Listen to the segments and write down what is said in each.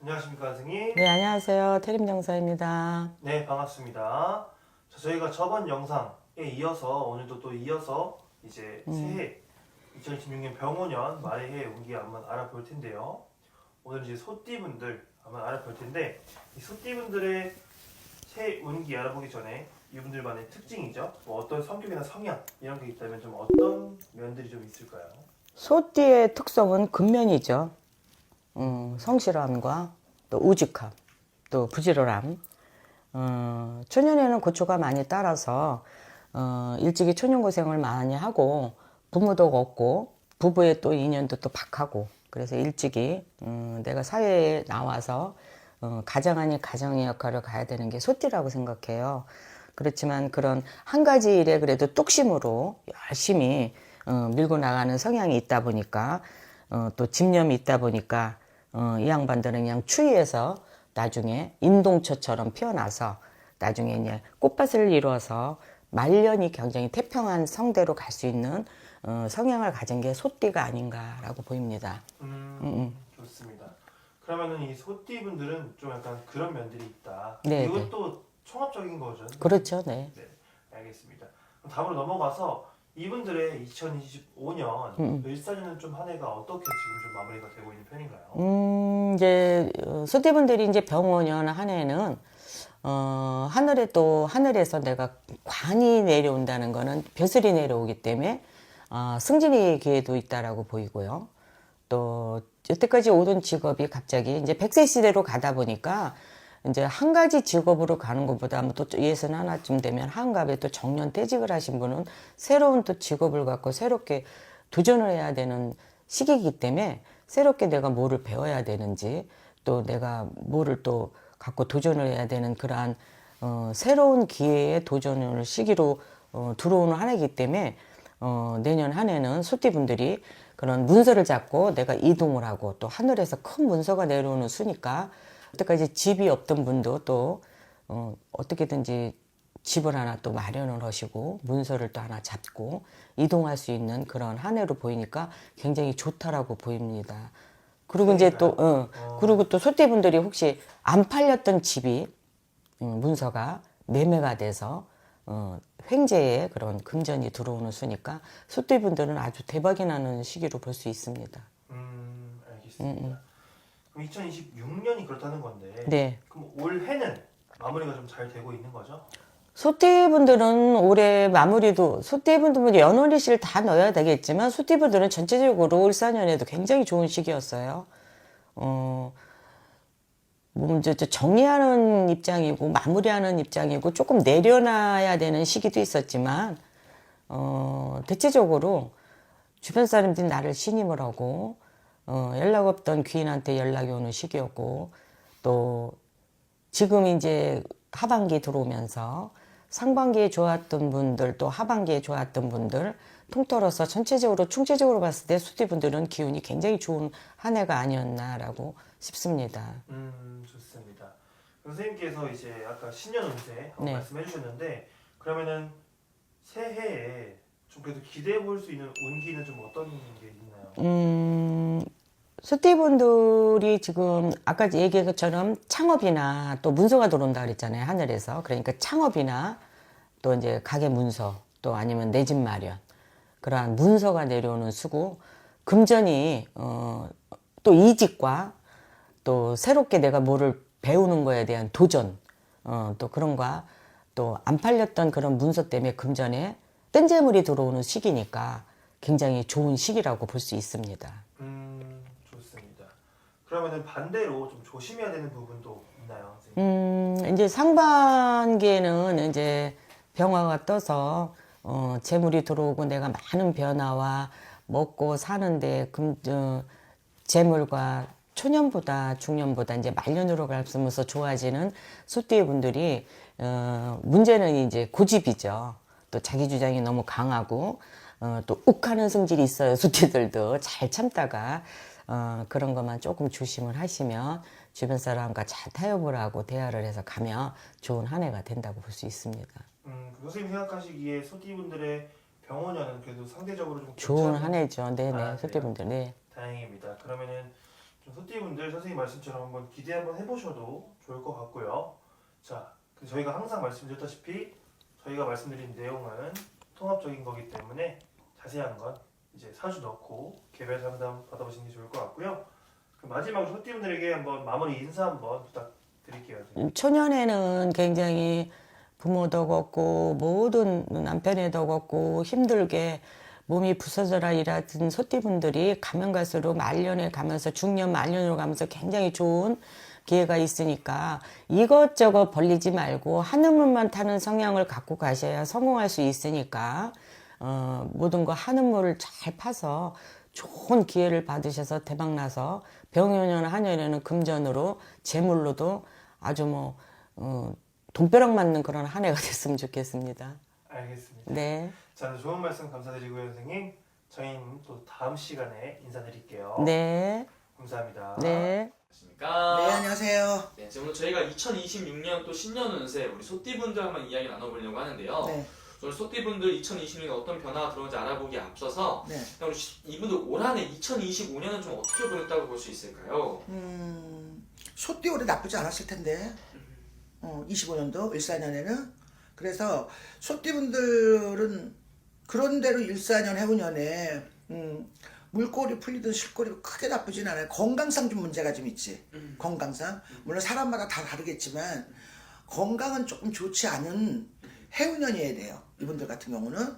안녕하십니까, 선생님. 네, 안녕하세요. 태림정사입니다. 네, 반갑습니다. 자, 저희가 저번 영상에 이어서 오늘도 또 이어서 이제 새해 2026년 병오년 말의 해 운기 한번 알아볼 텐데요. 오늘 이제 소띠분들 한번 알아볼 텐데 이 소띠분들의 새해 운기 알아보기 전에 이분들만의 특징이죠. 뭐 어떤 성격이나 성향 이런 게 있다면 좀 어떤 면들이 좀 있을까요? 소띠의 특성은 근면이죠. 성실함과 또 우직함, 또 부지런함. 초년에는 고초가 많이 따라서 일찍이 초년고생을 많이 하고 부모도 없고 부부의 또 인연도 또 박하고 그래서 일찍이 내가 사회에 나와서 가장 아닌 가정의 역할을 가야 되는 게 소띠라고 생각해요. 그렇지만 그런 한 가지 일에 그래도 뚝심으로 열심히 밀고 나가는 성향이 있다 보니까 또 집념이 있다 보니까 이 양반들은 그냥 추위에서 나중에 인동초처럼 피어나서 나중에 이제 꽃밭을 이루어서 말년이 굉장히 태평한 성대로 갈 수 있는 성향을 가진 게 소띠가 아닌가라고 보입니다. 좋습니다. 그러면은 이 소띠분들은 좀 약간 그런 면들이 있다. 네, 이것도 총합적인 거죠. 그렇죠, 네. 네, 알겠습니다. 그럼 다음으로 넘어가서 이분들의 2025년 일사년은 좀 한 해가 어떻게 지금 좀 마무리가 되고 있는 편인가요? 이제 소띠분들이 이제 병오년 한 해는 하늘에서 내가 관이 내려온다는 거는 벼슬이 내려오기 때문에 승진의 기회도 있다라고 보이고요. 또 여태까지 오던 직업이 갑자기 이제 100세 시대로 가다 보니까 이제 한 가지 직업으로 가는 것보다 또 예순 하나쯤 되면 한갑에 또 정년퇴직을 하신 분은 새로운 또 직업을 갖고 새롭게 도전을 해야 되는 시기이기 때문에 새롭게 내가 뭐를 배워야 되는지 또 내가 뭐를 또 갖고 도전을 해야 되는 그러한 새로운 기회에 도전을 시기로 들어오는 한 해이기 때문에 내년 한 해는 소띠분들이 그런 문서를 잡고 내가 이동을 하고 또 하늘에서 큰 문서가 내려오는 수니까 여태까지 집이 없던 분도 또 어떻게든지 집을 하나 또 마련을 하시고 문서를 또 하나 잡고 이동할 수 있는 그런 한 해로 보이니까 굉장히 좋다라고 보입니다. 그리고 이제 또 그리고 또 소띠분들이 혹시 안 팔렸던 집이 문서가 매매가 돼서 횡재에 그런 금전이 들어오는 수니까 소띠분들은 아주 대박이 나는 시기로 볼 수 있습니다. 알겠습니다. 그럼 2026년이 그렇다는 건데, 네. 그럼 올해는 마무리가 좀 잘 되고 있는 거죠? 소띠분들은 올해 마무리도 소띠분들은 연월일시를 다 넣어야 되겠지만 소띠분들은 전체적으로 올 4년에도 굉장히 좋은 시기였어요. 뭐 이제 정리하는 입장이고 마무리하는 입장이고 조금 내려놔야 되는 시기도 있었지만 대체적으로 주변 사람들이 나를 신임을 하고 연락 없던 귀인한테 연락이 오는 시기였고 또 지금 이제 하반기 들어오면서 상반기에 좋았던 분들 또 하반기에 좋았던 분들 통틀어서 전체적으로 총체적으로 봤을 때 소띠분들은 기운이 굉장히 좋은 한 해가 아니었나라고 싶습니다. 좋습니다. 선생님께서 이제 아까 신년 운세 네. 말씀해 주셨는데, 그러면은 새해에 좀 그래도 기대해 볼 수 있는 운기는 좀 어떤 게 있나요? 소띠분들이 지금 아까 얘기한 것처럼 창업이나 또 문서가 들어온다 그랬잖아요. 하늘에서. 그러니까 창업이나 또 이제 가게 문서 또 아니면 내 집 마련 그러한 문서가 내려오는 수고 금전이 또 이직과 또 새롭게 내가 뭐를 배우는 거에 대한 도전 또 그런 거와 또 안 팔렸던 그런 문서 때문에 금전에 뜬재물이 들어오는 시기니까 굉장히 좋은 시기라고 볼 수 있습니다. 좋습니다. 그러면은 반대로 좀 조심해야 되는 부분도 있나요, 선생님? 이제 상반기에는 이제 병화가 떠서 재물이 들어오고 내가 많은 변화와 먹고 사는데 재물과 초년보다 중년보다 이제 말년으로 갈수면서 좋아지는 소띠의 분들이 문제는 이제 고집이죠. 또 자기 주장이 너무 강하고 또 욱하는 성질이 있어요. 소띠들도 잘 참다가 그런 것만 조금 조심을 하시면 주변 사람과 잘 타협을 하고 대화를 해서 가면 좋은 한 해가 된다고 볼 수 있습니다. 선생님 생각하시기에 소띠분들의 병원년은 그래도 상대적으로 좀 좋은 괜찮은- 한 해죠. 네네. 그래요? 소띠분들. 네. 다행입니다. 그러면은 좀 소띠분들 선생님 말씀처럼 한번 기대 한번 해보셔도 좋을 것 같고요. 자, 근데 저희가 항상 말씀드렸다시피 저희가 말씀드린 내용은 통합적인 거기 때문에 자세한 건 이제 사주 넣고 개별 상담 받아보시는 게 좋을 것 같고요. 그럼 마지막으로 소띠분들에게 한번 마무리 인사 한번 부탁드릴게요. 선생님. 초년에는 굉장히 부모도 없고 모든 남편에도 없고 힘들게 몸이 부서져라 일하던 소띠분들이 가면 갈수록 말년에 가면서 중년 말년으로 가면서 굉장히 좋은 기회가 있으니까 이것저것 벌리지 말고 한우물만 타는 성향을 갖고 가셔야 성공할 수 있으니까 모든 거 한우물을 잘 파서 좋은 기회를 받으셔서 대박나서 병연년 한년에는 금전으로 재물로도 아주 뭐 돈벼락 맞는 그런 한 해가 됐으면 좋겠습니다. 알겠습니다. 네. 자, 좋은 말씀 감사드리고요, 선생님. 저희는 또 다음 시간에 인사드릴게요. 네. 감사합니다. 네. 안녕하십니까? 네, 안녕하세요. 네, 오늘 저희가 2026년 또 신년 운세 우리 소띠분들 한번 이야기 나눠보려고 하는데요. 네, 오늘 소띠분들 2026년 어떤 변화가 들어오는지 알아보기에 앞서서 네. 그럼 이분들 올 한해 2025년은 좀 어떻게 보냈다고 볼 수 있을까요? 소띠 올해 나쁘지 않았을 텐데, 25년도, 14년에는. 그래서 소띠분들은 그런대로 14년 해운년에, 물꼬리 풀리든 실꼬리 크게 나쁘진 않아요. 건강상 좀 문제가 좀 있지. 건강상. 물론 사람마다 다 다르겠지만, 건강은 조금 좋지 않은 해운년이어야 돼요. 이분들 같은 경우는.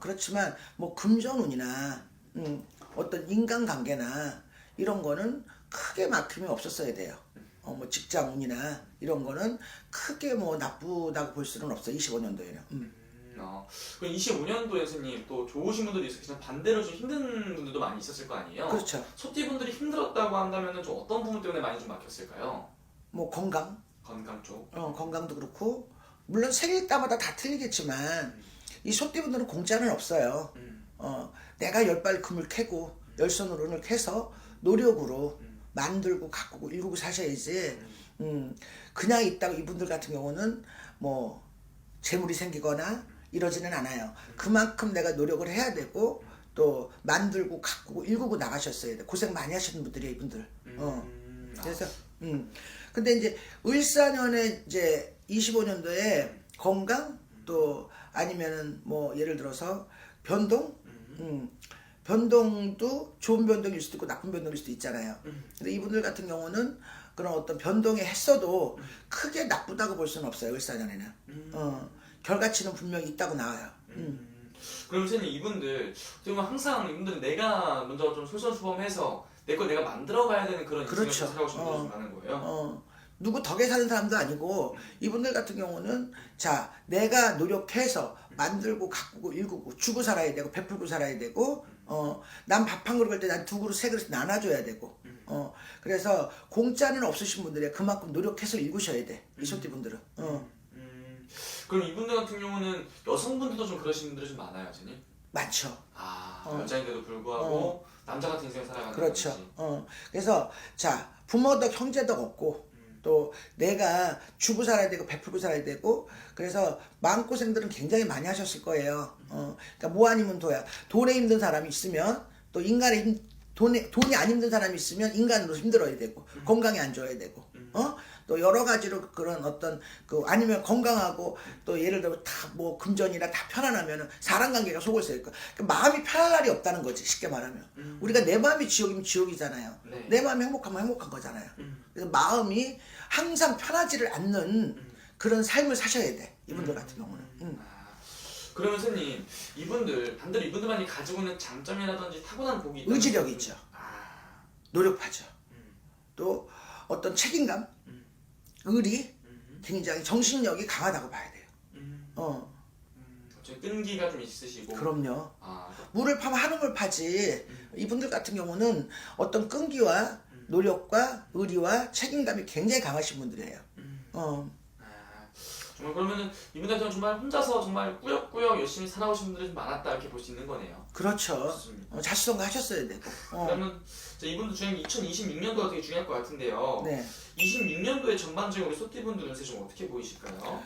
그렇지만, 뭐, 금전운이나, 어떤 인간관계나, 이런 거는 크게 막힘이 없었어야 돼요. 뭐, 직장운이나, 이런 거는 크게 뭐, 나쁘다고 볼 수는 없어요. 25년도에는. 그럼 25년도에 선생님 또 좋으신 분들도 있었지만 반대로 좀 힘든 분들도 많이 있었을 거 아니에요? 그렇죠. 소띠분들이 힘들었다고 한다면 좀 어떤 부분 때문에 많이 좀 막혔을까요? 뭐, 건강. 건강 쪽. 건강도 그렇고 물론 생일따마다 다 틀리겠지만 이 소띠분들은 공짜는 없어요. 내가 열발 금을 캐고 열손으로 은을 캐서 노력으로 만들고 가꾸고 일구고 사셔야지. 그냥 있다가 이분들 같은 경우는 뭐 재물이 생기거나 이러지는 않아요. 그만큼 내가 노력을 해야 되고 또 만들고 가꾸고 일구고 나가셨어야 돼. 고생 많이 하시는 분들이에요, 이분들. 그래서 근데 이제 을사년에 이제 25년도에 건강 또 아니면은 뭐 예를 들어서 변동, 변동도 좋은 변동일 수도 있고 나쁜 변동일 수도 있잖아요. 근데 이분들 같은 경우는 그런 어떤 변동에 했어도 크게 나쁘다고 볼 수는 없어요. 을사년에는. 결과치는 분명히 있다고 나와요. 그럼 선생님 이분들 지금 항상 이분들은 내가 먼저 좀 솔선수범해서 내 걸 내가 만들어 가야 되는 그런 인생을 그렇죠. 살아오시는 분들이 좀 많은 거예요? 누구 덕에 사는 사람도 아니고 이분들 같은 경우는 자 내가 노력해서 만들고 가꾸고 일구고 주고 살아야 되고 베풀고 살아야 되고 난 밥 한 그릇 할 때 난 두 그릇 세 그릇 나눠줘야 되고 그래서 공짜는 없으신 분들이 그만큼 노력해서 일구셔야 돼 이 소띠분들은. 그럼 이분들 같은 경우는 여성분들도 좀 그러신 분들이 좀 많아요, 선생님? 많죠. 여자인데도 불구하고 남자 같은 인생을 살아가는 그렇죠. 건지. 그래서 자 부모덕 형제덕 없고 또 내가 주고 살아야 되고 베풀고 살아야 되고 그래서 마음고생들은 굉장히 많이 하셨을 거예요. 그러니까 뭐 아니면 도야. 돈에 힘든 사람이 있으면 또 인간에 돈이 안 힘든 사람이 있으면 인간으로 힘들어야 되고 건강이 안 좋아야 되고 또 여러 가지로 그런 어떤 그 아니면 건강하고 또 예를 들어 다 뭐 금전이나 다 편안하면은 사람 관계가 속을 수 있고 그러니까 마음이 편할 날이 없다는 거지 쉽게 말하면 우리가 내 마음이 지옥이면 지옥이잖아요. 네. 내 마음이 행복하면 행복한 거잖아요. 그래서 마음이 항상 편하지를 않는 그런 삶을 사셔야 돼 이분들 같은 경우는. 그러면 선생님 이분들 반대로 이분들만이 가지고 있는 장점이라든지 타고난 복이 있다면 의지력이 있죠. 노력하죠. 또 어떤 책임감, 의리, 굉장히 정신력이 강하다고 봐야 돼요. 끈기가 좀 있으시고. 그럼요. 아, 물을 파면 한우물 파지. 이분들 같은 경우는 어떤 끈기와 노력과 의리와 책임감이 굉장히 강하신 분들이에요. 정말 그러면은 이분들한테는 정말 혼자서 정말 꾸역꾸역 열심히 살아오신 분들이 좀 많았다 이렇게 볼 수 있는 거네요. 그렇죠. 좋습니다. 자수성가 하셨어야 되고. 그러면 이분들 중에 2026년도가 되게 중요할 것 같은데요. 네. 26년도에 전반적인 우리 소띠분들 운세 좀 어떻게 보이실까요?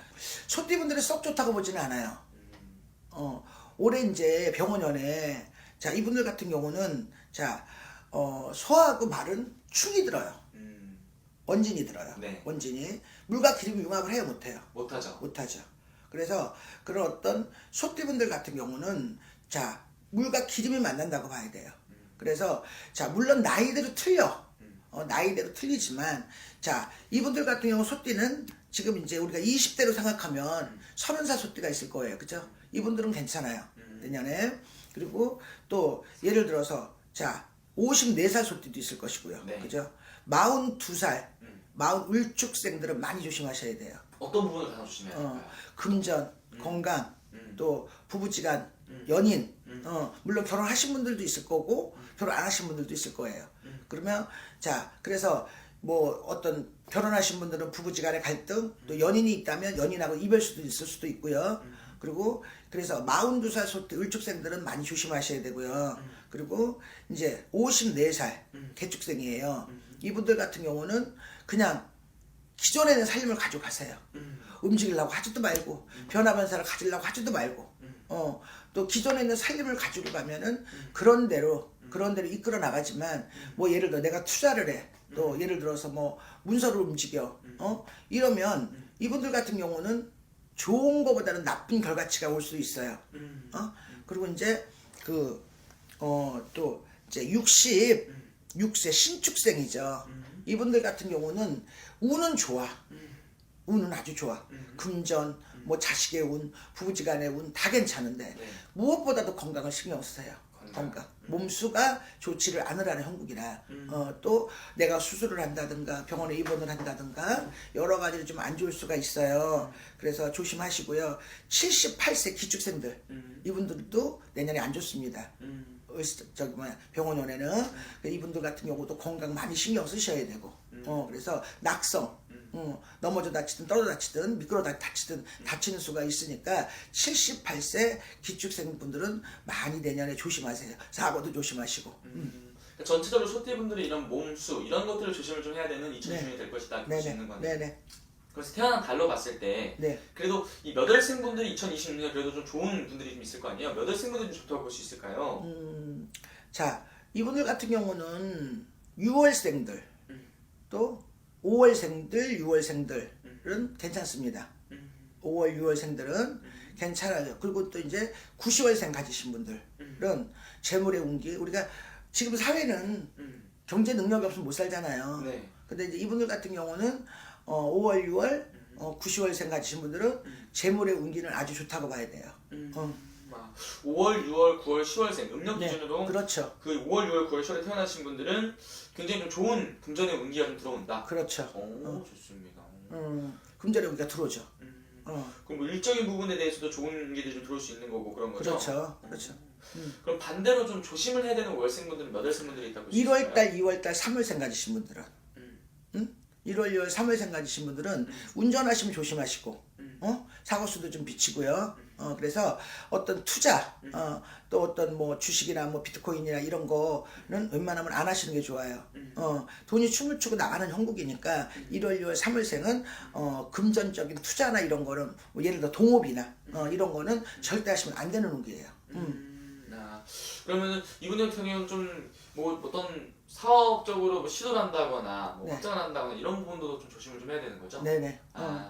소띠분들이 썩 좋다고 보지는 않아요. 올해 이제 병원연에 자 이분들 같은 경우는 자 소하고 말은 충이 들어요. 원진이 들어요. 네. 원진이 물과 기름이 융합을 해요, 못해요? 못하죠. 못하죠. 그래서 그런 어떤 소띠분들 같은 경우는 자 물과 기름이 만난다고 봐야 돼요. 그래서 자 물론 나이대로 틀려. 나이대로 틀리지만 자 이분들 같은 경우 소띠는 지금 이제 우리가 20대로 생각하면 30살 소띠가 있을 거예요. 그죠? 이분들은 괜찮아요. 내년에. 그리고 또 예를 들어서 자 54살 소띠도 있을 것이고요. 네. 그죠? 42살, 41축생들은 많이 조심하셔야 돼요. 어떤 부분을 가장 조심해야 될까요? 금전, 건강, 또 부부지간, 연인, 물론 결혼하신 분들도 있을 거고 결혼 안 하신 분들도 있을 거예요. 그러면 자 그래서 뭐 어떤 결혼하신 분들은 부부지간의 갈등, 또 연인이 있다면 연인하고 이별수도 있을 수도 있고요. 그리고 그래서 42살 소띠 을축생들은 많이 조심하셔야 되고요. 그리고 이제 54살 개축생이에요. 이분들 같은 경우는 그냥 기존에 있는 삶을 가지고 가세요. 움직이려고 하지도 말고 변화변사를 가지려고 하지도 말고 또 기존에 있는 삶을 가지고 가면은 그런 대로 이끌어 나가지만 뭐 예를 들어 내가 투자를 해. 또 예를 들어서 뭐 문서를 움직여. 이러면 이분들 같은 경우는 좋은 거보다는 나쁜 결과치가 올 수 있어요. 그리고 이제 또 이제 66세 신축생이죠. 이분들 같은 경우는 운은 좋아. 운은 아주 좋아. 금전, 뭐 자식의 운, 부부지간의 운 다 괜찮은데 네. 무엇보다도 건강을 신경 쓰세요. 건강. 몸수가 좋지를 않으라는 형국이라 또 내가 수술을 한다든가 병원에 입원을 한다든가 여러 가지로 좀 안 좋을 수가 있어요. 그래서 조심하시고요. 78세 기축생들 이분들도 내년에 안 좋습니다. 병원연에는 이분들 같은 경우도 건강 많이 신경 쓰셔야 되고 그래서 낙성 넘어져 다치든 떨어져 다치든 미끄러 다치든 다치는 수가 있으니까 78세 기축생분들은 많이 내년에 조심하세요. 사고도 조심하시고 그러니까 전체적으로 소띠분들이 이런 몸수 이런 것들을 조심을 좀 해야 되는 2020년이 될 것이다 볼 수 있는 거네요. 네네. 그래서 태어난 달로 봤을 때 네. 그래도 이 몇 월생분들이 2026년 그래도 좀 좋은 분들이 좀 있을 거 아니에요? 몇 월생분들이 좀 좋다고 볼 수 있을까요? 자 이분들 같은 경우는 6월생들 또 5월생들 6월생들은 괜찮습니다. 5월 6월생들은 괜찮아요. 그리고 또 이제 9시월생 가지신 분들은 재물의 운기 우리가 지금 사회는 경제 능력이 없으면 못 살잖아요. 네. 근데 이제 이분들 같은 경우는 5월 6월 9시월생 가지신 분들은 재물의 운기는 아주 좋다고 봐야 돼요. 5월, 6월, 9월, 10월생 음력 네, 기준으로 그렇죠. 그 5월, 6월, 9월, 10월에 태어나신 분들은 굉장히 좀 좋은 금전의 운기가 좀 들어온다. 그렇죠. 오, 좋습니다. 금전의 운기가 들어오죠. 그럼 뭐 일적인 부분에 대해서도 좋은 운기들이 좀 들어올 수 있는 거고 그런 거죠? 그렇죠. 그렇죠. 그럼 반대로 좀 조심을 해야 되는 월생분들은 몇 월생분들이 있다고 보시나요? 1월달, 2월달, 3월생 가지신 분들은 1월, 2월, 3월생 가지신 분들은 운전하시면 조심하시고 사고수도 좀 비치고요. 그래서 어떤 투자 또 어떤 뭐 주식이나 뭐 비트코인이나 이런 거는 웬만하면 안 하시는 게 좋아요. 돈이 춤을 추고 나가는 형국이니까 1월, 2월, 3월생은 금전적인 투자나 이런 거는 뭐 예를 들어 동업이나 이런 거는 절대 하시면 안 되는 운기예요. 그러면은 이분들 같은 경우는 좀 뭐 어떤 사업적으로 뭐 시도를 한다거나 뭐 네. 확장을 한다거나 이런 부분도 좀 조심을 좀 해야 되는 거죠? 네네.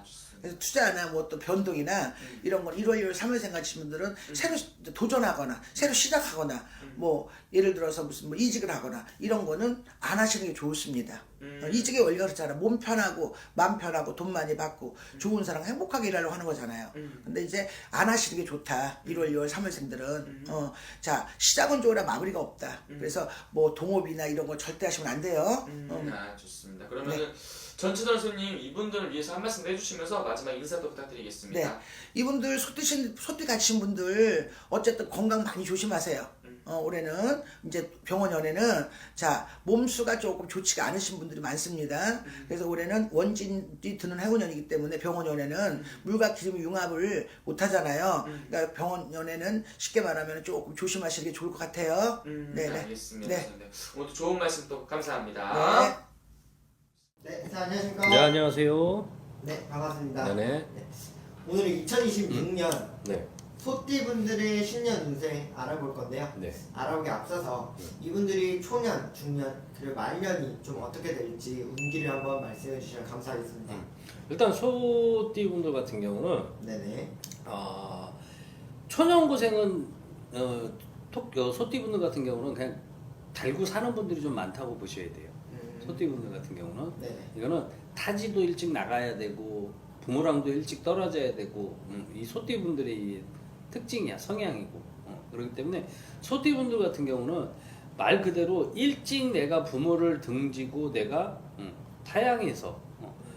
좋습니다. 그래서 투자나 뭐 또 변동이나 이런 건 1월, 2월, 3월생 가지신 분들은 새로 도전하거나 새로 시작하거나 뭐 예를 들어서 무슨 뭐 이직을 하거나 이런 거는 안 하시는 게 좋습니다. 이직의 원리가 그렇잖아. 몸 편하고 마음 편하고 돈 많이 받고 좋은 사람 행복하게 일하려고 하는 거잖아요. 근데 이제 안 하시는 게 좋다. 1월, 2월, 3월생들은 자 시작은 좋으나 마무리가 없다. 그래서 뭐 동업이나 이런 거 절대 하시면 안 돼요. 좋습니다. 그러면은 전치돌 손님 이분들을 위해서 한 말씀 해주시면서 마지막 인사도 부탁드리겠습니다. 네. 이분들 소띠 가지신 분들 어쨌든 건강 많이 조심하세요. 올해는 이제 병원 연에는 자 몸수가 조금 좋지가 않으신 분들이 많습니다. 그래서 올해는 원진이 드는 해운년이기 때문에 병원 연에는 물과 기름이 융합을 못 하잖아요. 그러니까 병원 연에는 쉽게 말하면 조금 조심하시는 게 좋을 것 같아요. 네, 알겠습니다. 네. 오늘도 좋은 말씀 또 감사합니다. 네, 회사 안녕하십니까? 네, 안녕하세요. 네, 반갑습니다. 네네. 오늘은 2026년 네. 소띠분들의 신년 운세 알아볼 건데요. 네. 알아보기 앞서서 이분들이 초년, 중년, 그리고 말년이 좀 어떻게 될지 운기를 한번 말씀해 주시면 감사하겠습니다. 일단 소띠분들 같은 경우는 네네. 초년고생은 소띠분들 같은 경우는 그냥 달고 사는 분들이 좀 많다고 보셔야 돼요. 소띠분들 같은 경우는 네네. 이거는 타지도 일찍 나가야 되고 부모랑도 일찍 떨어져야 되고 이 소띠분들의 이 특징이야, 성향이고. 그렇기 때문에 소띠분들 같은 경우는 말 그대로 일찍 내가 부모를 등지고 내가 타양해서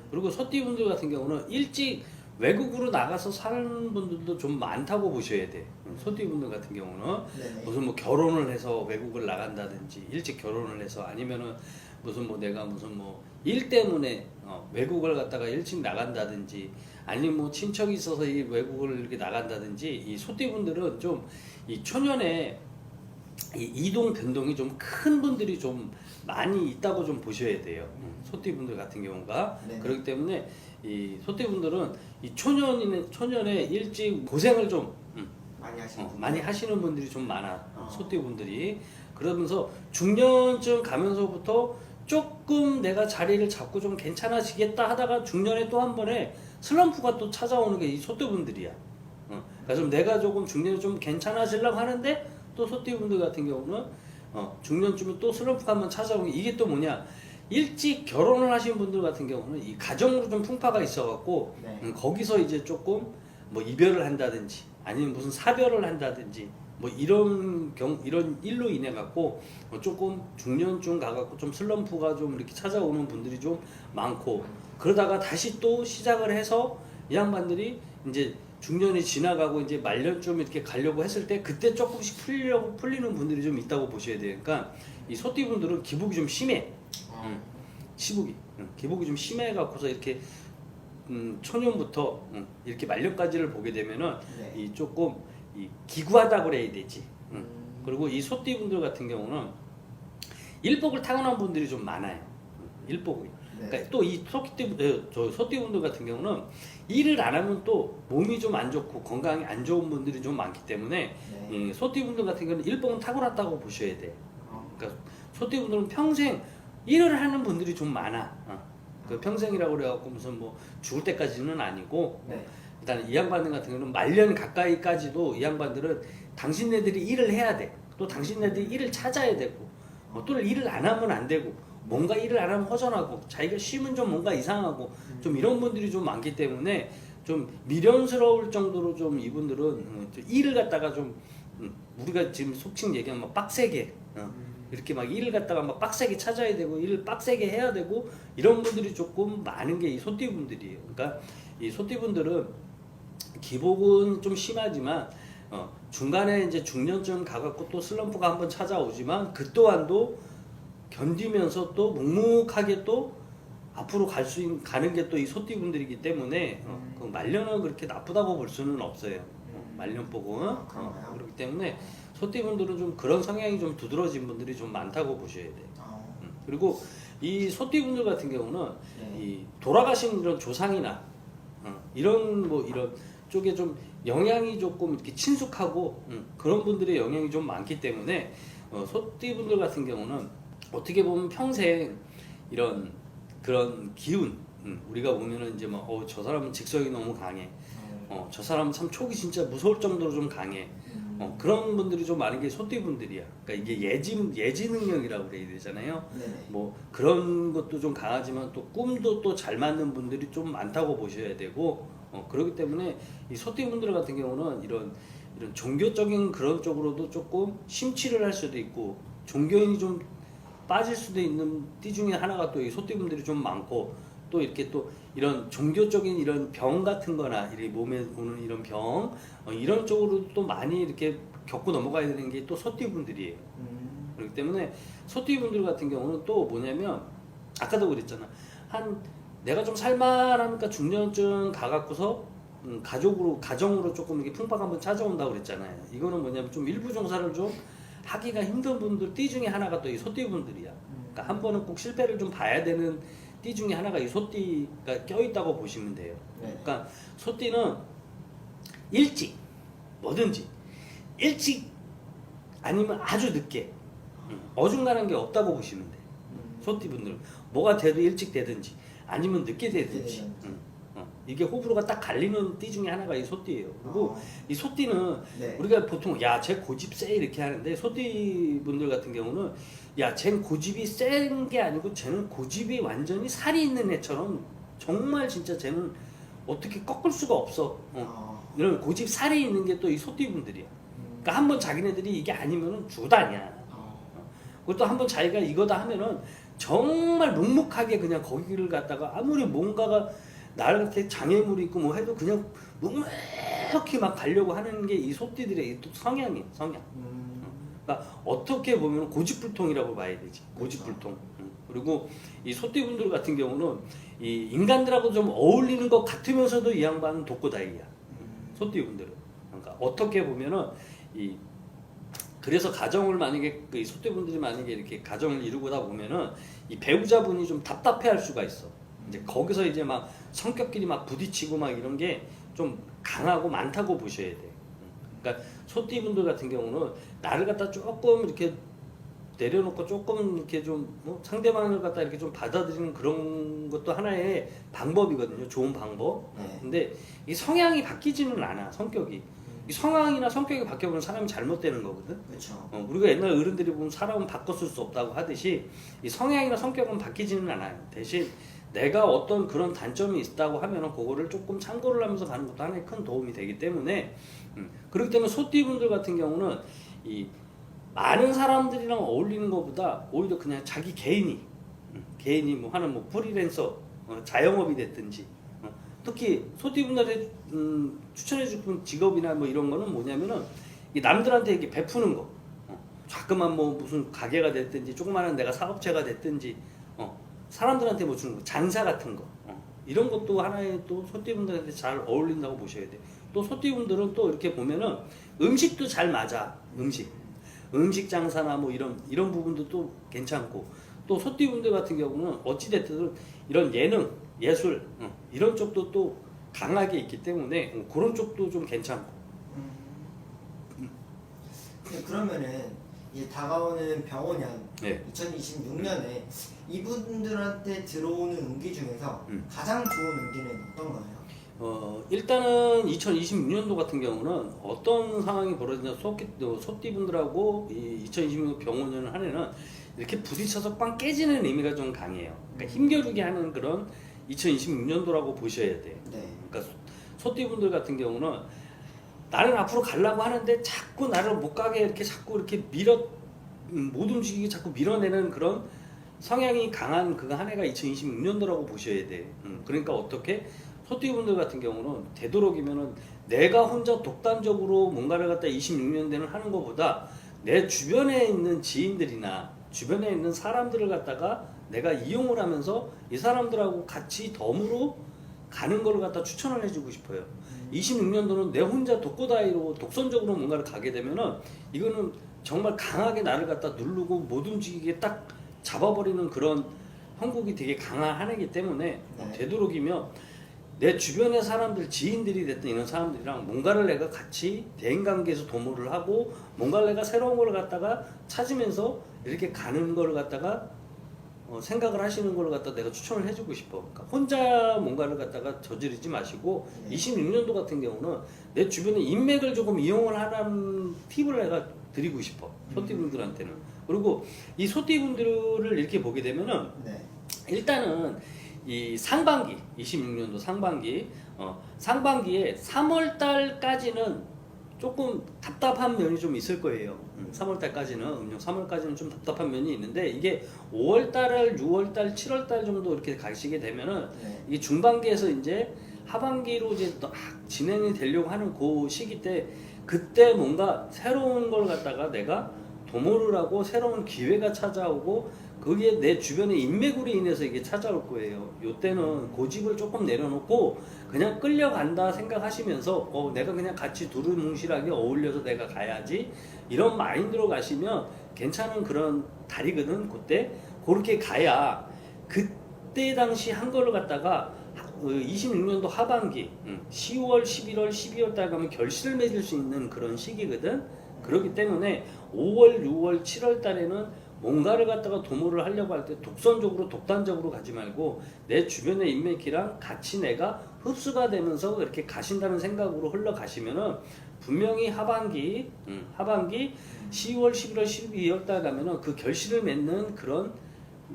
그리고 소띠분들 같은 경우는 일찍 외국으로 나가서 사는 분들도 좀 많다고 보셔야 돼. 소띠분들 같은 경우는 네네. 무슨 뭐 결혼을 해서 외국을 나간다든지 일찍 결혼을 해서 아니면은 무슨 뭐 내가 무슨 뭐 일 때문에 외국을 갔다가 일찍 나간다든지 아니면 뭐 친척이 있어서 이 외국을 이렇게 나간다든지 이 소띠분들은 좀 이 초년에 이 이동 변동이 좀 큰 분들이 좀 많이 있다고 좀 보셔야 돼요. 소띠분들 같은 경우가 네. 그렇기 때문에 이 소띠분들은 이 초년에 일찍 고생을 좀 많이 하시는 분들. 많이 하시는 분들이 좀 많아. 어. 소띠분들이 그러면서 중년쯤 가면서부터 조금 내가 자리를 잡고 좀 괜찮아지겠다 하다가 중년에 또 한 번에 슬럼프가 또 찾아오는 게 이 소띠분들이야. 그러니까 좀 내가 조금 중년에 좀 괜찮아지려고 하는데 또 소띠분들 같은 경우는 중년쯤에 또 슬럼프가 한번 찾아오는 게 이게 또 뭐냐, 일찍 결혼을 하신 분들 같은 경우는 이 가정으로 좀 풍파가 있어갖고 네. 거기서 이제 조금 뭐 이별을 한다든지 아니면 무슨 사별을 한다든지 뭐 이런 이런 일로 인해 갖고 조금 중년쯤 가갖고 좀 슬럼프가 좀 이렇게 찾아오는 분들이 좀 많고, 그러다가 다시 또 시작을 해서 이 양반들이 이제 중년이 지나가고 이제 말년쯤 이렇게 가려고 했을 때 그때 조금씩 풀리는 분들이 좀 있다고 보셔야 돼요. 그러니까 이 소띠분들은 기복이 좀 심해. 기복이 좀 심해 갖고서 이렇게 초년부터 이렇게 말년까지를 보게 되면은 네. 이 조금 이 기구하다 그래야 되지. 그리고 이 소띠분들 같은 경우는 일복을 타고난 분들이 좀 많아요. 일복이. 네. 그러니까 또 이 소띠분들 같은 경우는 일을 안 하면 또 몸이 좀 안 좋고 건강이 안 좋은 분들이 좀 많기 때문에 네. 이 소띠분들 같은 경우는 일복은 타고났다고 보셔야 돼. 어. 그러니까 소띠분들은 평생 일을 하는 분들이 좀 많아. 그 평생이라고 그래갖고 무슨 뭐 죽을 때까지는 아니고. 네. 일단 이 양반들 같은 경우는 말년 가까이까지도 이 양반들은 당신네들이 일을 해야 돼. 또 당신네들이 일을 찾아야 되고, 또 일을 안 하면 안 되고, 뭔가 일을 안 하면 허전하고, 자기가 쉬면 좀 뭔가 이상하고, 좀 이런 분들이 좀 많기 때문에 좀 미련스러울 정도로 좀 이분들은 좀 일을 갖다가 좀 우리가 지금 속칭 얘기하면 막 빡세게 이렇게 막 일을 갖다가 막 빡세게 찾아야 되고 일을 빡세게 해야 되고 이런 분들이 조금 많은 게 이 소띠분들이에요. 그러니까 이 소띠분들은 기복은 좀 심하지만 중간에 이제 중년쯤 가갖고 또 슬럼프가 한번 찾아오지만 그 또한도 견디면서 또 묵묵하게 또 앞으로 가는 게 또 이 소띠분들이기 때문에 그 말년은 그렇게 나쁘다고 볼 수는 없어요. 말년복은 그런가요? 그렇기 때문에 소띠분들은 좀 그런 성향이 좀 두드러진 분들이 좀 많다고 보셔야 돼요. 그리고 이 소띠분들 같은 경우는 네. 이 돌아가신 이런 조상이나 이런 쪽에 좀 영향이 조금 이렇게 친숙하고 그런 분들의 영향이 좀 많기 때문에 소띠분들 같은 경우는 어떻게 보면 평생 이런 그런 기운 우리가 보면은 이제 막 저 사람은 직성이 너무 강해. 저 사람은 참 촉이 진짜 무서울 정도로 좀 강해. 그런 분들이 좀 많은 게 소띠분들이야. 그러니까 이게 예지 능력이라고 그래야 되잖아요. 네네. 뭐 그런 것도 좀 강하지만 또 꿈도 또 잘 맞는 분들이 좀 많다고 보셔야 되고, 그렇기 때문에 이 소띠분들 같은 경우는 이런 종교적인 그런 쪽으로도 조금 심취를 할 수도 있고 종교인이 좀 빠질 수도 있는 띠 중에 하나가 또 이 소띠분들이 좀 많고, 또 이렇게 또 이런 종교적인 이런 병 같은 거나 이 몸에 오는 이런 병 이런 쪽으로 또 많이 이렇게 겪고 넘어가야 되는 게 또 소띠분들이에요. 그렇기 때문에 소띠분들 같은 경우는 또 뭐냐면 아까도 그랬잖아. 내가 좀 살만하니까 중년쯤 가갖고서 가정으로 조금 이렇게 풍파가 한번 찾아온다고 그랬잖아요. 이거는 뭐냐면 좀 일부 종사를 좀 하기가 힘든 분들 띠 중에 하나가 또 이 소띠분들이야. 그러니까 한 번은 꼭 실패를 좀 봐야 되는 띠 중에 하나가 이 소띠가 껴있다고 보시면 돼요. 네. 그러니까 소띠는 일찍 뭐든지 일찍 아니면 아주 늦게 어중간한 게 없다고 보시면 돼. 소띠분들은 뭐가 돼도 일찍 되든지 아니면 늦게 되든지 이게 호불호가 딱 갈리는 띠 중에 하나가 이 소띠예요. 그리고 이 소띠는 네. 우리가 보통 야 쟤 고집 세 이렇게 하는데 소띠분들 같은 경우는 야 쟤는 고집이 센 게 아니고 쟤는 고집이 완전히 살이 있는 애처럼 정말 진짜 쟤는 어떻게 꺾을 수가 없어. 이런 고집 살이 있는 게 또 이 소띠분들이야. 그러니까 한번 자기네들이 이게 아니면은 주다냐. 그것도 한번 자기가 이거다 하면은 정말 묵묵하게 그냥 거기를 갔다가 아무리 뭔가가 나한테 장애물이 있고 뭐 해도 그냥 묵묵히 막 가려고 하는 게 이 소띠들의 또 성향이에요. 성향. 그러니까 어떻게 보면 고집불통이라고 봐야 되지. 고집불통. 그리고 이 소띠분들 같은 경우는 이 인간들하고 좀 어울리는 것 같으면서도 이 양반은 독고다이야. 소띠분들은. 그러니까 어떻게 보면은 이 그래서 가정을 만약에 이 소띠분들이 만약에 이렇게 가정을 이루고다 보면은 이 배우자분이 좀 답답해할 수가 있어. 이제 거기서 이제 막 성격끼리 막 부딪히고 막 이런 게 좀 강하고 많다고 보셔야 돼. 그러니까 소띠분들 같은 경우는 나를 갖다 조금 이렇게 내려놓고 조금 이렇게 좀 상대방을 갖다 이렇게 좀 받아들이는 그런 것도 하나의 방법이거든요. 좋은 방법. 네. 근데 이 성향이 바뀌지는 않아. 성격이. 이 성향이나 성격이 바뀌어보면 사람이 잘못되는 거거든. 그렇죠. 우리가 옛날 어른들이 보면 사람은 바꿨을 수 없다고 하듯이 이 성향이나 성격은 바뀌지는 않아요. 대신 내가 어떤 그런 단점이 있다고 하면은 그거를 조금 참고를 하면서 가는 것도 하나의 큰 도움이 되기 때문에 그렇기 때문에 소띠분들 같은 경우는 이 많은 사람들이랑 어울리는 것보다 오히려 그냥 자기 개인이 뭐 하는 뭐 프리랜서 자영업이 됐든지 특히 소띠분들의 추천해줄 직업이나 뭐 이런 거는 뭐냐면은 이 남들한테 이렇게 베푸는 거 자꾸만 뭐 무슨 가게가 됐든지 조그마한 내가 사업체가 됐든지 사람들한테 뭐 주는 거 장사 같은 거 이런 것도 하나의 또 소띠분들한테 잘 어울린다고 보셔야 돼. 또 소띠분들은 또 이렇게 보면은 음식도 잘 맞아. 음식 장사나 뭐 이런 부분도 또 괜찮고 또 소띠분들 같은 경우는 어찌됐든 이런 예능 예술 이런 쪽도 또 강하게 있기 때문에 그런 쪽도 좀 괜찮고. 네, 그러면은 이제 다가오는 병원년 네. 2026년에 이분들한테 들어오는 운기 중에서 가장 좋은 운기는 어떤 거예요? 일단은 2026년도 같은 경우는 어떤 상황이 벌어지냐 소띠분들하고 이 2026년 병원년 한 해는 이렇게 부딪혀서 빵 깨지는 의미가 좀 강해요. 그러니까 힘겨루게 하는 그런 2026년도라고 보셔야 돼요. 네. 그러니까 소띠분들 같은 경우는 나는 앞으로 가려고 하는데 자꾸 나를 못 가게 이렇게 자꾸 이렇게 못 움직이게 자꾸 밀어내는 그런 성향이 강한 그 한 해가 2026년도라고 보셔야 돼. 그러니까 어떻게 소띠분들 같은 경우는 되도록이면은 내가 혼자 독단적으로 뭔가를 갖다 26년대는 하는 것보다 내 주변에 있는 지인들이나 주변에 있는 사람들을 갖다가 내가 이용을 하면서 이 사람들하고 같이 덤으로 가는 걸 갖다 추천을 해주고 싶어요. 26년도는 내 혼자 독고다이로 독선적으로 뭔가를 가게 되면은 이거는 정말 강하게 나를 갖다 누르고 못 움직이게 딱 잡아버리는 그런 형국이 되게 강한 한 해이기 때문에 네. 되도록이면 내 주변의 사람들 지인들이 됐든 이런 사람들이랑 뭔가를 내가 같이 대인관계에서 도모를 하고 뭔가를 내가 새로운 걸 갖다가 찾으면서 이렇게 가는 걸 갖다가 생각을 하시는 걸 갖다 내가 추천을 해주고 싶어. 그러니까 혼자 뭔가를 갖다가 저지르지 마시고 26년도 같은 경우는 내 주변에 인맥을 조금 이용을 하라는 팁을 내가 드리고 싶어. 소띠분들한테는. 그리고 이 소띠분들을 이렇게 보게 되면은 네. 일단은 이 상반기 26년도 상반기에 3월 달까지는 조금 답답한 면이 좀 있을 거예요. 3월 달까지는 음력 3월까지는 좀 답답한 면이 있는데 이게 5월 달, 6월 달, 7월 달 정도 이렇게 가시게 되면은 네. 이 중반기에서 이제 하반기로 이제 막 진행이 되려고 하는 그 시기 때 그때 뭔가 새로운 걸 갖다가 내가 도모를 하고 새로운 기회가 찾아오고 그게 내 주변의 인맥으로 인해서 이게 찾아올 거예요. 요때는 고집을 조금 내려놓고 그냥 끌려간다 생각하시면서 내가 그냥 같이 두루뭉실하게 어울려서 내가 가야지 이런 마인드로 가시면 괜찮은 그런 달이거든. 그때 그렇게 가야 그때 당시 한 거를 갖다가 26년도 하반기 10월, 11월, 12월 달 가면 결실을 맺을 수 있는 그런 시기거든. 그렇기 때문에 5월, 6월, 7월 달에는 뭔가를 갖다가 도모를 하려고 할 때 독선적으로 독단적으로 가지 말고 내 주변의 인맥이랑 같이 내가 흡수가 되면서 이렇게 가신다는 생각으로 흘러가시면은 분명히 하반기 10월, 11월, 12월 달 가면은 그 결실을 맺는 그런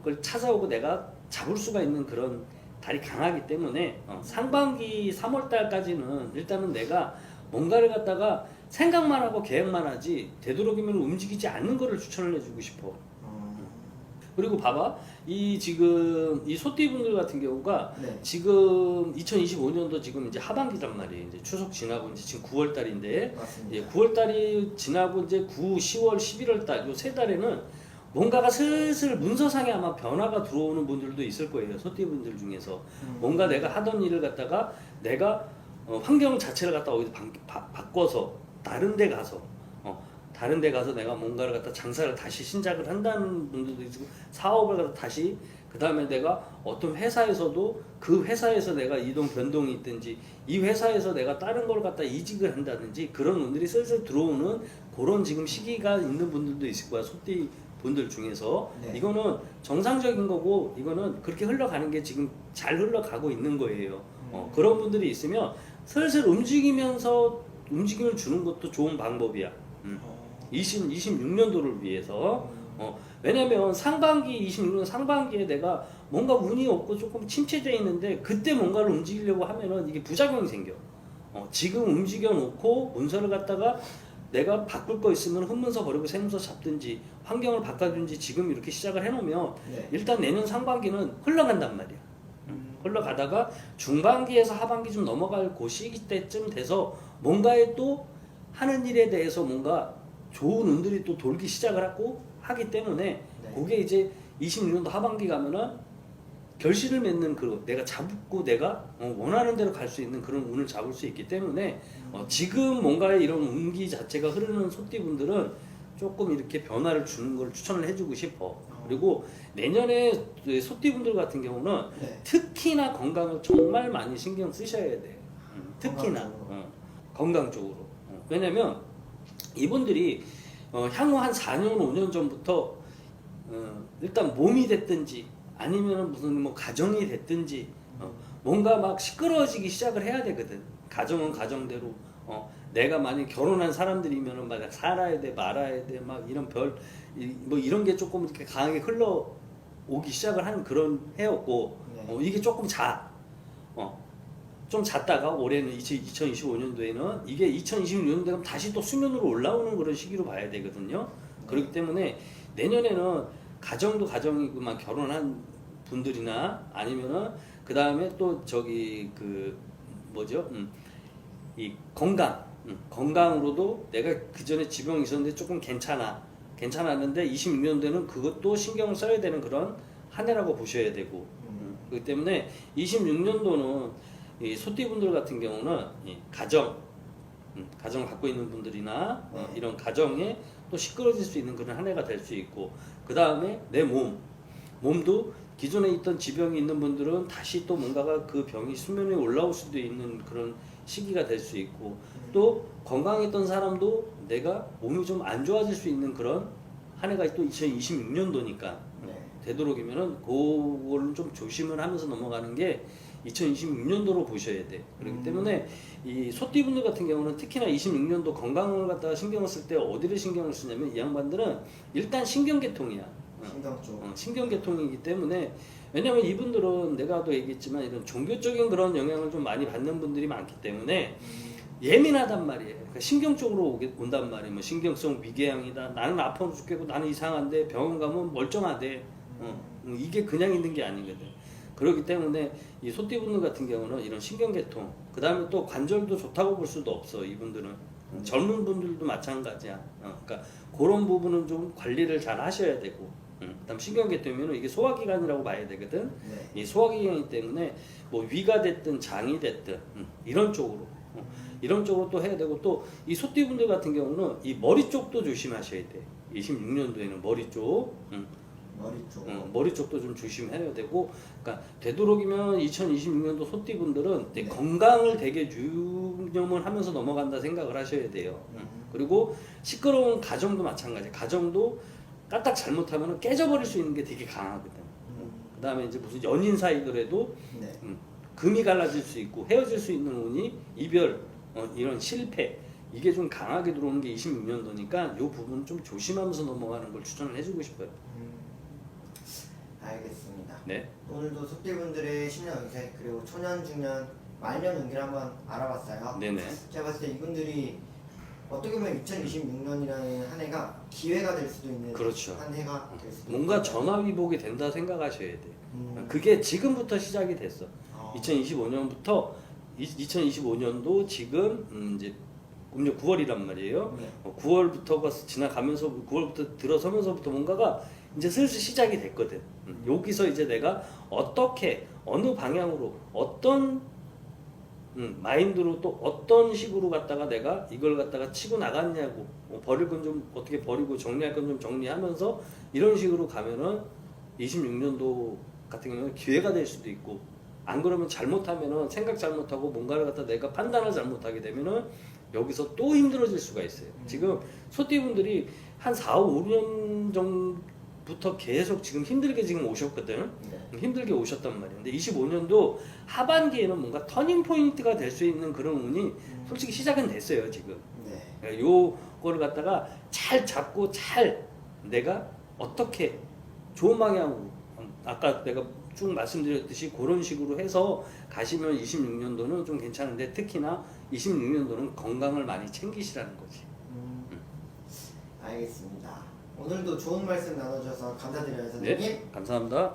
걸 찾아오고 내가 잡을 수가 있는 그런 달이 강하기 때문에 상반기 3월 달까지는 일단은 내가 뭔가를 갖다가 생각만 하고 계획만 하지 되도록이면 움직이지 않는 거를 추천을 해주고 싶어. 그리고 봐봐, 이 지금 이 소띠분들 같은 경우가 네. 지금 2025년도 지금 이제 하반기란 말이에요. 이제 추석 지나고 이제 지금 9월 달인데, 맞습니다. 9월 달이 지나고 이제 9, 10월, 11월 달 요 세 달에는 뭔가가 슬슬 문서상에 아마 변화가 들어오는 분들도 있을 거예요. 소띠분들 중에서 뭔가 내가 하던 일을 갖다가 내가 환경 자체를 갖다 어디서 바꿔서 다른 데 가서 다른 데 가서 내가 뭔가를 갖다 장사를 다시 신작을 한다는 분들도 있고 사업을 갖다 다시 그 다음에 내가 어떤 회사에서도 그 회사에서 내가 이동 변동이 있든지 이 회사에서 내가 다른 걸 갖다 이직을 한다든지 그런 분들이 슬슬 들어오는 그런 지금 시기가 있는 분들도 있을 거야. 소띠 분들 중에서 네. 이거는 정상적인 거고 이거는 그렇게 흘러가는 게 지금 잘 흘러가고 있는 거예요. 그런 분들이 있으면 슬슬 움직이면서 움직임을 주는 것도 좋은 방법이야. 26년도를 위해서. 왜냐면 상반기 26년 상반기에 내가 뭔가 운이 없고 조금 침체되어 있는데 그때 뭔가를 움직이려고 하면은 이게 부작용이 생겨. 지금 움직여 놓고 문서를 갖다가 내가 바꿀 거 있으면 흑문서 버리고 새문서 잡든지 환경을 바꿔든지 지금 이렇게 시작을 해놓으면 네. 일단 내년 상반기는 흘러간단 말이야. 흘러가다가 중반기에서 하반기 좀 넘어갈 그 시기 때쯤 돼서 뭔가에 또 하는 일에 대해서 뭔가 좋은 운들이 또 돌기 시작을 하기 때문에 네. 그게 이제 26년도 하반기 가면은 결실을 맺는 그 내가 잡고 내가 원하는 대로 갈 수 있는 그런 운을 잡을 수 있기 때문에 지금 뭔가의 이런 운기 자체가 흐르는 소띠분들은 조금 이렇게 변화를 주는 걸 추천을 해주고 싶어. 그리고 내년에 소띠분들 같은 경우는 네. 특히나 건강을 정말 많이 신경 쓰셔야 돼. 특히나 건강 쪽으로. 건강 쪽으로. 왜냐면 이분들이 향후 한 4년 5년 전부터 일단 몸이 됐든지 아니면 무슨 뭐 가정이 됐든지 뭔가 막 시끄러워지기 시작을 해야 되거든. 가정은 가정대로 내가 만약 결혼한 사람들이면은 막 살아야 돼 말아야 돼 막 이런 뭐 이런 게 조금 이렇게 강하게 흘러오기 시작을 하는 그런 해였고 네. 이게 조금 좀 잤다가 올해는 2025년도에는 이게 2026년도 되면 다시 또 수면으로 올라오는 그런 시기로 봐야 되거든요. 그렇기 때문에 내년에는 가정도 가정이고만 결혼한 분들이나 아니면은 그 다음에 또 저기 그 뭐죠? 이 건강으로도 내가 그 전에 지병이 있었는데 조금 괜찮았는데 26년도에는 그것도 신경을 써야 되는 그런 한 해라고 보셔야 되고 그렇기 때문에 26년도는 이 소띠분들 같은 경우는 이 가정을 갖고 있는 분들이나 이런 가정에 또 시끄러질 수 있는 그런 한 해가 될 수 있고 그 다음에 내 몸도 기존에 있던 지병이 있는 분들은 다시 또 뭔가가 그 병이 수면에 올라올 수도 있는 그런 시기가 될 수 있고 또 건강했던 사람도 내가 몸이 좀 안 좋아질 수 있는 그런 한 해가 또 2026년도니까 네. 되도록이면은 그거를 좀 조심을 하면서 넘어가는 게 2026년도로 보셔야 돼. 그렇기 때문에 이 소띠분들 같은 경우는 특히나 26년도 건강을 갖다가 신경을 쓸 때 어디를 신경을 쓰냐면 이 양반들은 일단 신경계통이야. 신경 쪽. 신경계통이기 때문에 왜냐면 이분들은 내가도 얘기했지만 이런 종교적인 그런 영향을 좀 많이 받는 분들이 많기 때문에 예민하단 말이에요. 그러니까 신경 쪽으로 온단 말이에요. 뭐 신경성 위궤양이다. 나는 아파 죽겠고 나는 이상한데 병원 가면 멀쩡하대. 이게 그냥 있는 게 아니거든. 그렇기 때문에 이 소띠분들 같은 경우는 이런 신경계통, 그 다음에 또 관절도 좋다고 볼 수도 없어. 이분들은 젊은 분들도 마찬가지야. 그러니까 그런 부분은 좀 관리를 잘 하셔야 되고, 그다음 신경계통이면 이게 소화기관이라고 봐야 되거든. 네. 이 소화기관이기 때문에 뭐 위가 됐든 장이 됐든 이런 쪽으로. 이런 쪽으로 또 해야 되고 또 이 소띠분들 같은 경우는 이 머리 쪽도 조심하셔야 돼. 26년도에는 머리 쪽. 머리 쪽. 머리 쪽도 좀 조심해야 되고, 그러니까 되도록이면 2026년도 소띠분들은 네. 건강을 되게 유념을 하면서 넘어간다 생각을 하셔야 돼요. 그리고 시끄러운 가정도 마찬가지. 가정도 까딱 잘못하면 깨져버릴 수 있는 게 되게 강하거든. 그다음에 이제 무슨 연인 사이더라도 네. 금이 갈라질 수 있고 헤어질 수 있는 운이 이별, 이런 실패, 이게 좀 강하게 들어오는 게 26년도니까 이 부분 좀 조심하면서 넘어가는 걸 추천을 해주고 싶어요. 알겠습니다. 네. 오늘도 소띠분들의 신년 운세 그리고 초년, 중년, 말년 운기를 한번 알아봤어요. 네네. 제가 봤을 때 이분들이 어떻게 보면 2026년이라는 한 해가 기회가 될 수도 있는 그렇죠. 한 해가 될 수도 뭔가 있고. 전화위복이 된다 생각하셔야 돼. 그게 지금부터 시작이 됐어. 2025년부터 2025년도 지금 이제 음력 9월이란 말이에요. 네. 9월부터가 지나가면서 9월부터 들어서면서부터 뭔가가 이제 슬슬 시작이 됐거든. 여기서 이제 내가 어떻게 어느 방향으로 어떤 마인드로 또 어떤 식으로 갖다가 내가 이걸 갖다가 치고 나갔냐고, 버릴 건 좀 어떻게 버리고 정리할 건 좀 정리하면서 이런 식으로 가면은 26년도 같은 경우는 기회가 될 수도 있고, 안 그러면 잘못하면은 생각 잘못하고 뭔가를 갖다 내가 판단을 잘못하게 되면은 여기서 또 힘들어질 수가 있어요. 지금 소띠분들이 한 4, 5년 전부터 계속 지금 힘들게 지금 오셨거든. 네. 힘들게 오셨단 말이에요. 근데 25년도 하반기에는 뭔가 터닝 포인트가 될 수 있는 그런 운이 솔직히 시작은 됐어요, 지금. 네. 그러니까 요거를 갖다가 잘 잡고 잘 내가 어떻게 좋은 방향으로, 아까 내가 쭉 말씀드렸듯이 그런 식으로 해서 가시면 26년도는 좀 괜찮은데, 특히나 26년도는 건강을 많이 챙기시라는 거지. 알겠습니다. 오늘도 좋은 말씀 나눠주셔서 감사드려요, 선생님. 네, 감사합니다.